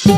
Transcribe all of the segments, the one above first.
আমি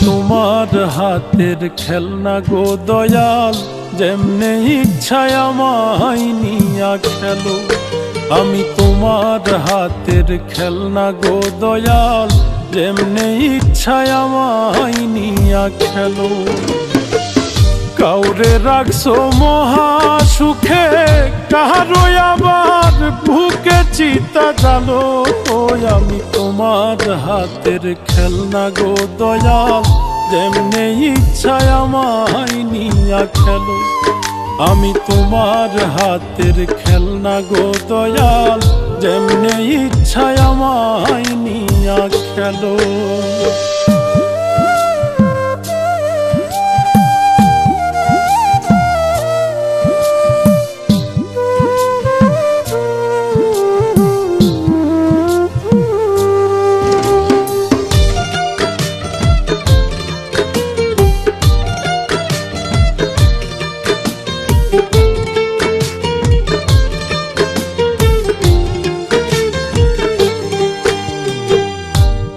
তোমার হাতের খেলনা গো দয়াল, যেমনে ইচ্ছায় আমায় নিয়া খেলো। আমি তোমার হাতের খেলনা গো দয়াল, যেমনে ইচ্ছায় আমায় নিয়া খেলো। কাউরে রাখছো মহা সুখে, কারো আবার বুকে চিতা জালো। আমি তোমার হাতের খেলনা গো দয়াল, যেমনে ইচ্ছায় আমায় নিয়া খেলো। আমি তোমার হাতের খেলনা গো দয়াল, যেমনে ইচ্ছায় আমায় নিয়া খেলো।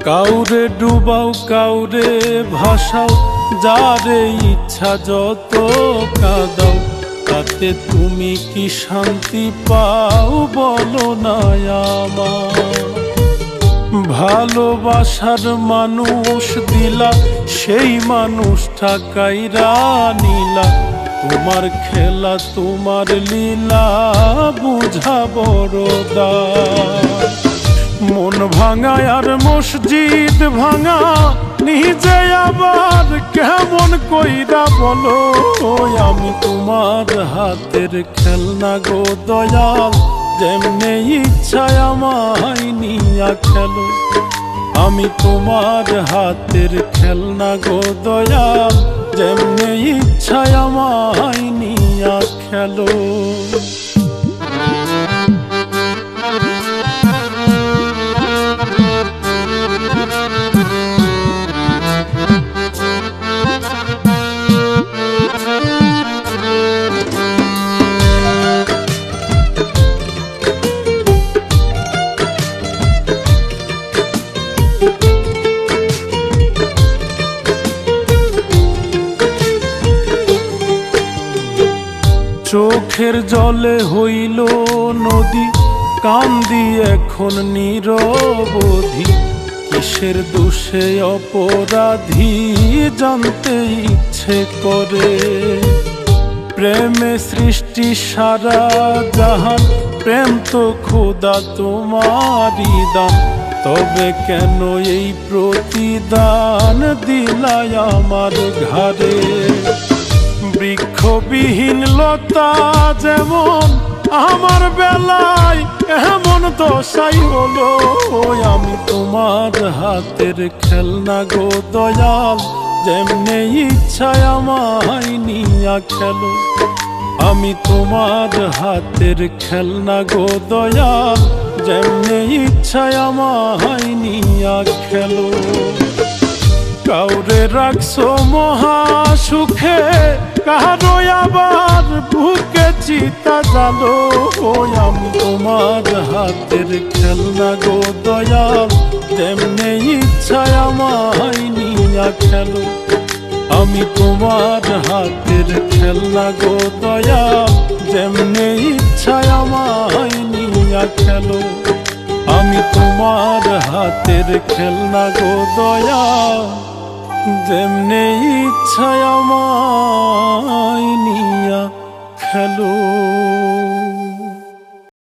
কাউরে ডুবাও কাউরে ভাসাও, যারে ইচ্ছা যত কাঁদাও। তাতে তুমি কি শান্তি পাও বলো না আমার? ভালোবাসার মানুষ দিলা, সেই মানুষটা কাইরা নিলা। তোমার খেলা তোমার লীলা বুঝা বড় দায়। মন ভাঙায় আর মসজিদ ভাঙা, নিজে আবার কেমন কইরা বলো। আমি তোমার হাতের খেলনা গো দয়াল, যেমনে ইচ্ছায় আমায় নিয়া খেলো। আমি তোমার হাতের খেলনা গো দয়াল, যেমনে ইচ্ছায় আমায় নিয়া খেলো। চোখের জলে হইল নদী, কান্দি এখন নিরবধি। কিসের দোষে অপরাধী জানতে ইচ্ছে করে। প্রেমে সৃষ্টি সারা জাহান, প্রেম তো খোদা তোমারই দান। তবে কেন এই প্রতিদান দিলাই আমার ঘাড়ে? বৃক্ষবিহীন লতা যেমন আমার বেলায় এমন দশাই হলো। আমি তোমার হাতের খেলনা গো দয়াল, যেমনে ইচ্ছায় আমায় নিয়া খেলো। আমি তোমার হাতের খেলনা গো দয়াল, যেমনে ইচ্ছায় আমায় নিয়া খেলো। কাউরে রাখছো মহা সুখে, কারো আবার বুকে চিতা জালো। আমি তোমার হাতের খেলনা গো দয়াল, যেমনে ইচ্ছায় আমায় নিয়া খেলো। আমি তোমার হাতের খেলনা গো দয়াল, যেমনে ইচ্ছায় আমায় নিয়া খেলো। আমি তোমার হাতের খেলনা গো দয়াল, যেমনে ইচ্ছায় আমায় নিয়া খেলো।